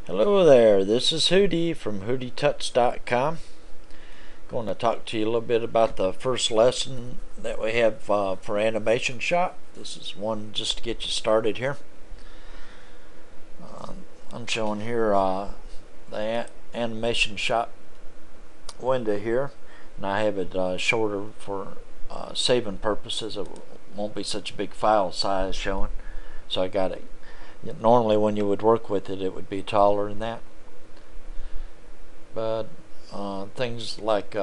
Hello there, this is Hooty from HootyTuts.com. Going to talk to you a little bit about the first lesson that we have for Animation Shop. This is one just to get you started here. I'm showing here the Animation Shop window here, and I have it shorter for saving purposes. It won't be such a big file size showing, so I got it. Normally when you would work with it, it would be taller than that, but things like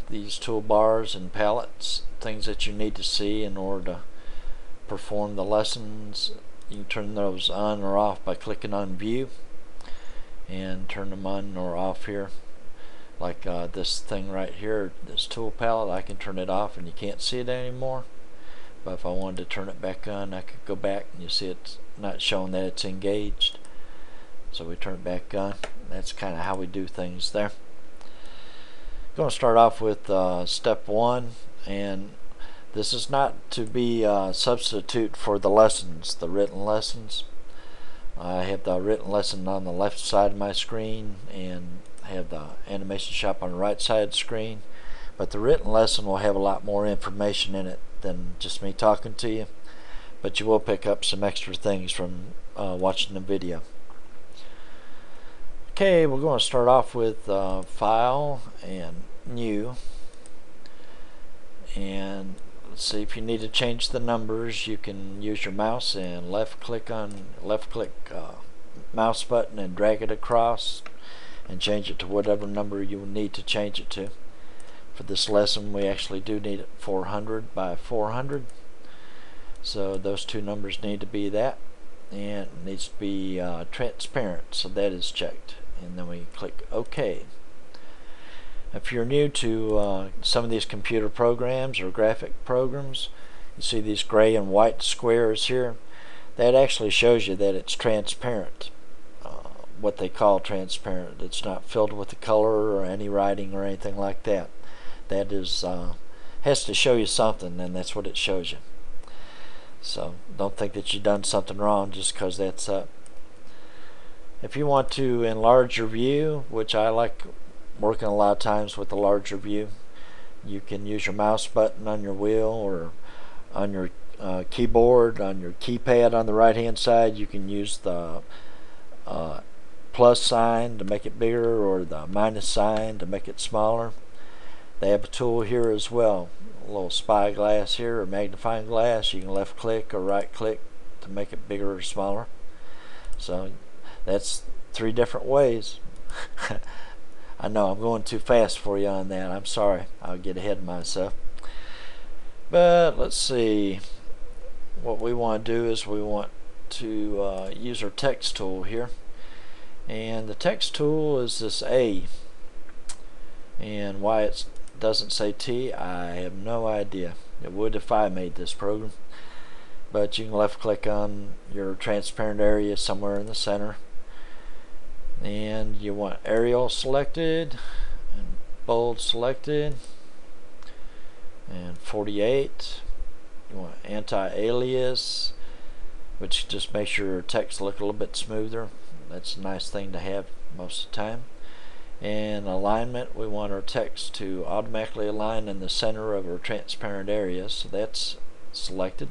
these toolbars and palettes, things that you need to see in order to perform the lessons, you can turn those on or off by clicking on view and turn them on or off here. Like this thing right here, this tool palette, I can turn it off and you can't see it anymore. But if I wanted to turn it back on, I could go back and you see it's not showing that it's engaged. So we turn it back on. That's kind of how we do things there. Going to start off with step one, and this is not to be a substitute for the lessons, the written lessons. I have the written lesson on the left side of my screen and have the Animation Shop on the right side of the screen. But the written lesson will have a lot more information in it than just me talking to you, but you will pick up some extra things from watching the video. Okay, we're going to start off with File and New, and let's see, if you need to change the numbers, you can use your mouse and left click mouse button and drag it across and change it to whatever number you need to change it to. For this lesson, we actually do need it 400 by 400, so those two numbers need to be that, and it needs to be transparent, so that is checked, and then we click OK. If you're new to some of these computer programs or graphic programs, you see these gray and white squares here. That actually shows you that it's transparent, what they call transparent. It's not filled with the color or any writing or anything like that. That is has to show you something, and that's what it shows you. So don't think that you've done something wrong just because that's up. If you want to enlarge your view, which I like working a lot of times with the larger view, you can use your mouse button on your wheel or on your keyboard, on your keypad on the right hand side. You can use the plus sign to make it bigger or the minus sign to make it smaller. They have a tool here as well, a little spyglass here or magnifying glass. You can left click or right click to make it bigger or smaller. So that's 3 different ways. I know I'm going too fast for you on that. I'm sorry. I'll get ahead of myself. But let's see. What we want to do is we want to use our text tool here. And the text tool is this A. And why it doesn't say T, I have no idea. It would if I made this program. But you can left click on your transparent area somewhere in the center, and you want Arial selected and bold selected and 48. You want anti-alias, which just makes your text look a little bit smoother. That's a nice thing to have most of the time. And alignment, we want our text to automatically align in the center of our transparent area, so that's selected.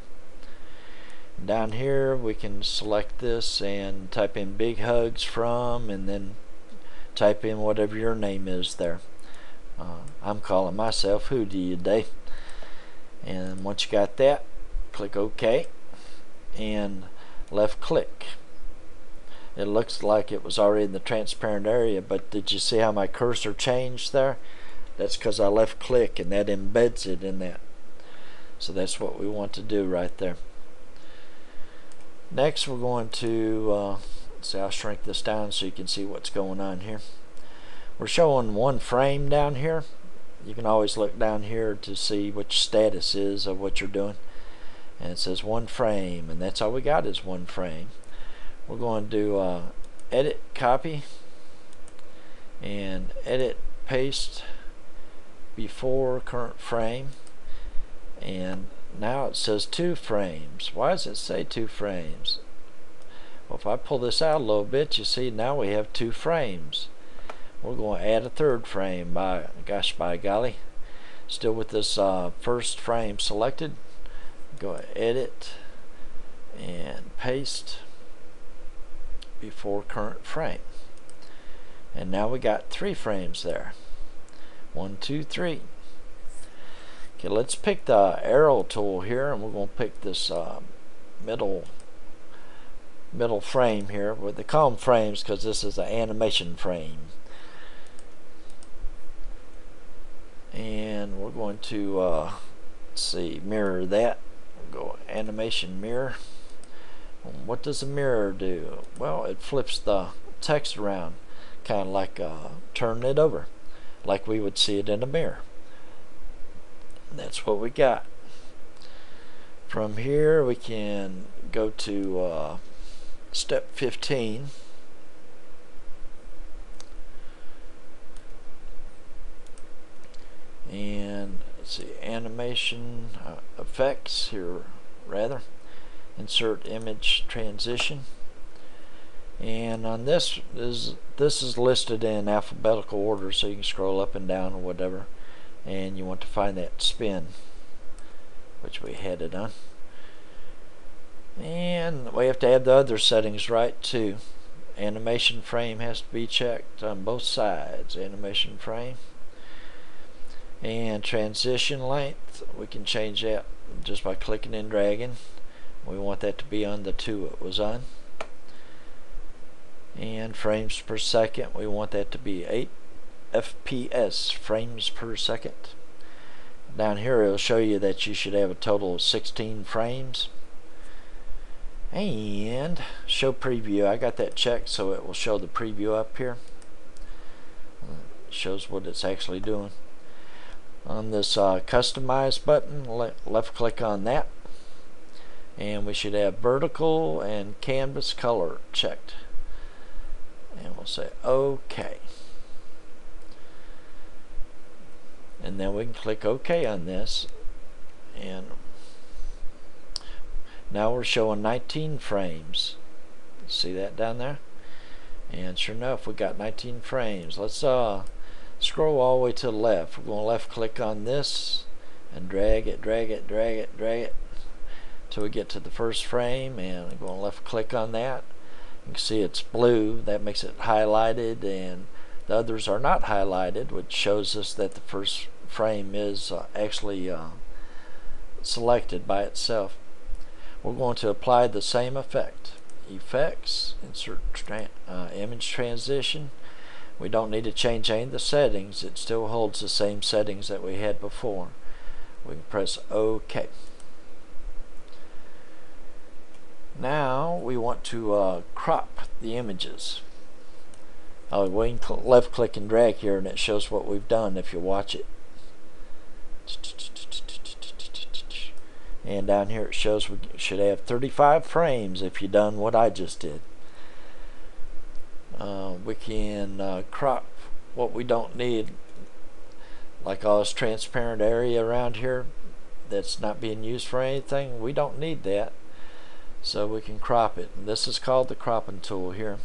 Down here we can select this and type in big hugs from, and then type in whatever your name is there. I'm calling myself Hooty today. And once you got that, click OK and left click. It looks like it was already in the transparent area, but did you see how my cursor changed there? That's because I left click and that embeds it in that. So that's what we want to do right there. Next we're going to see, I'll shrink this down so you can see what's going on here. We're showing 1 frame down here. You can always look down here to see which status is of what you're doing, and it says 1 frame, and that's all we got is 1 frame. We're going to do edit copy and edit paste before current frame, and now it says 2 frames. Why does it say 2 frames? Well, if I pull this out a little bit, you see now we have 2 frames. We're going to add a 3rd frame. By golly. Still with this first frame selected. Go edit and paste before current frame. And now we got 3 frames there. 1, 2, 3. Okay, let's pick the arrow tool here, and we're going to pick this middle frame here. Well, they call them frames because this is an animation frame. And we're going to let's see, mirror that. We'll go animation mirror. What does a mirror do? Well, it flips the text around, kind of like turning it over, like we would see it in a mirror. And that's what we got. From here we can go to step 15. And let's see, animation effects here, rather. Insert image transition. And on this is listed in alphabetical order, so you can scroll up and down or whatever. And you want to find that spin, which we had it on. And we have to add the other settings right too. Animation frame has to be checked on both sides. Animation frame. And transition length, we can change that just by clicking and dragging. We want that to be on the 2 it was on. And frames per second, we want that to be 8 FPS, frames per second. Down here it'll show you that you should have a total of 16 frames. And show preview, I got that checked, so it will show the preview up here. It shows what it's actually doing. On this customize button, left click on that, and we should have vertical and canvas color checked, and we'll say OK, and then we can click OK on this, and now we're showing 19 frames. See that down there? And sure enough, we got 19 frames. Let's scroll all the way to the left. We're going to left click on this and drag it till we get to the first frame, and I'm going to left click on that. You can see it's blue. That makes it highlighted, and the others are not highlighted, which shows us that the first frame is actually selected by itself. We're going to apply the same effect. Effects, insert image transition. We don't need to change any of the settings. It still holds the same settings that we had before. We can press OK. Now we want to crop the images. We can left click and drag here, and it shows what we've done if you watch it. And down here it shows we should have 35 frames if you've done what I just did. We can crop what we don't need, like all this transparent area around here that's not being used for anything. We don't need that, so we can crop it. And this is called the cropping tool here.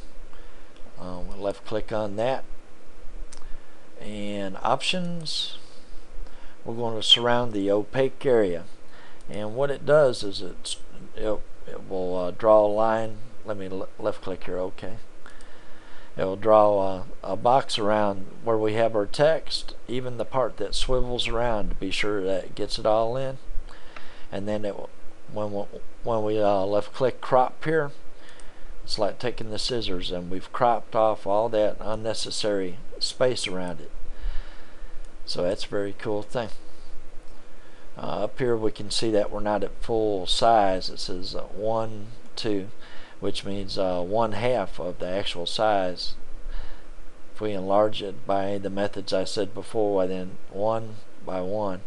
We'll left click on that, and options, we're going to surround the opaque area, and what it does is it will draw a line. Let me left click here. OK. It will draw a box around where we have our text, even the part that swivels around, to be sure that it gets it all in. And then it will, when we left click crop here, it's like taking the scissors and we've cropped off all that unnecessary space around it. So that's a very cool thing. Up here we can see that we're not at full size. It says 1, 2. Which means 1/2 of the actual size. If we enlarge it by the methods I said before, then 1 by 1.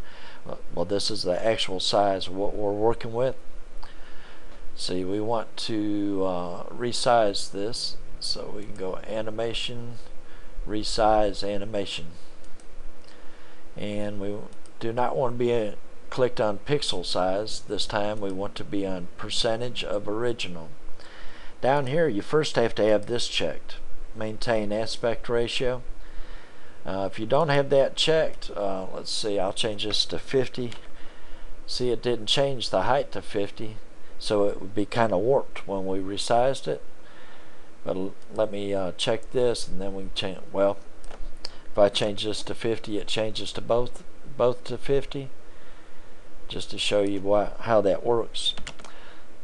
Well, this is the actual size of what we're working with. See, we want to resize this, so we can go animation, resize animation, and we do not want to be clicked on pixel size this time. We want to be on percentage of original. Down here you first have to have this checked, maintain aspect ratio. If you don't have that checked, let's see, I'll change this to 50. See, it didn't change the height to 50, so it would be kind of warped when we resized it. But let me check this, and then we can change. Well, if I change this to 50, it changes to both to 50, just to show you how that works.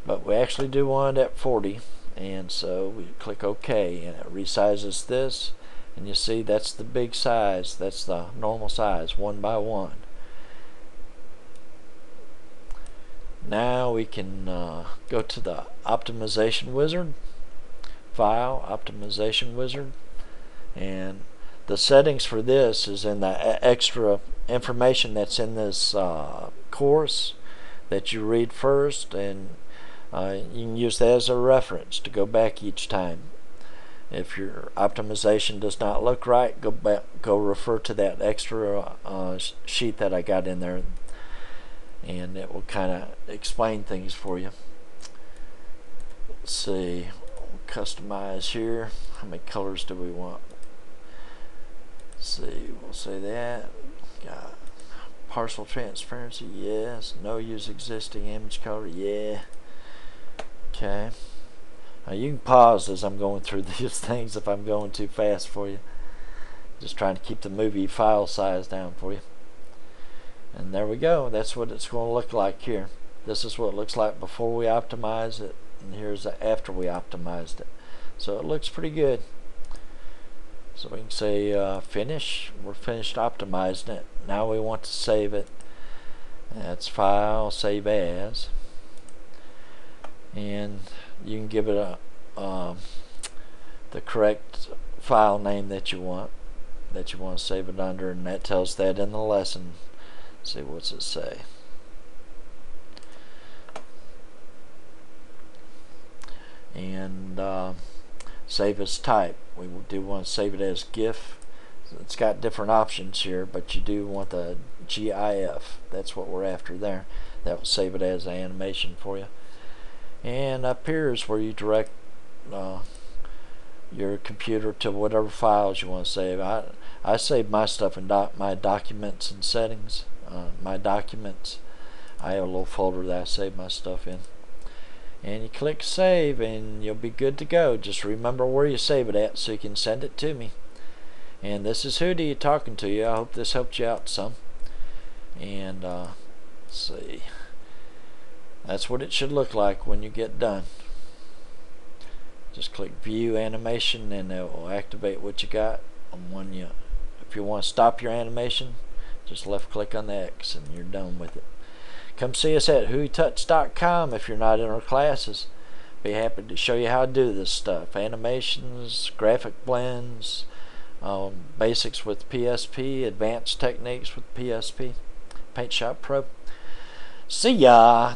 But we actually do want it at 40, and so we click OK, and it resizes this, and you see that's the big size. That's the normal size, 1 by 1. Now we can go to the optimization wizard, file, optimization wizard, and the settings for this is in the extra information that's in this course that you read first, and you can use that as a reference to go back each time. If your optimization does not look right, go refer to that extra sheet that I got in there, and it will kind of explain things for you. Let's see, customize here. How many colors do we want? Let's see, we'll say that. Got partial transparency, yes. No use existing image color, yeah. Okay. Now you can pause as I'm going through these things if I'm going too fast for you. Just trying to keep the movie file size down for you. And there we go. That's what it's going to look like here. This is what it looks like before we optimize it, and here's after we optimized it. So it looks pretty good. So we can say finish. We're finished optimizing it. Now we want to save it. That's file, save as, and you can give it the correct file name that you want to save it under, and that tells that in the lesson. Let's see, what's it say? And save as type. We do want to save it as GIF. It's got different options here, but you do want the GIF. That's what we're after there. That will save it as an animation for you. And up here is where you direct your computer to whatever files you want to save. I save my stuff in my documents and settings. My documents, I have a little folder that I save my stuff in. And you click save, and you'll be good to go. Just remember where you save it at so you can send it to me. And this is Hooty talking to you. I hope this helped you out some. And let's see, that's what it should look like when you get done. Just click view animation, and it will activate what you got. And if you want to stop your animation, just left click on the X and you're done with it. Come see us at hootytouch.com if you're not in our classes. Be happy to show you how to do this stuff. Animations, graphic blends, basics with PSP, advanced techniques with PSP, Paint Shop Pro. See ya!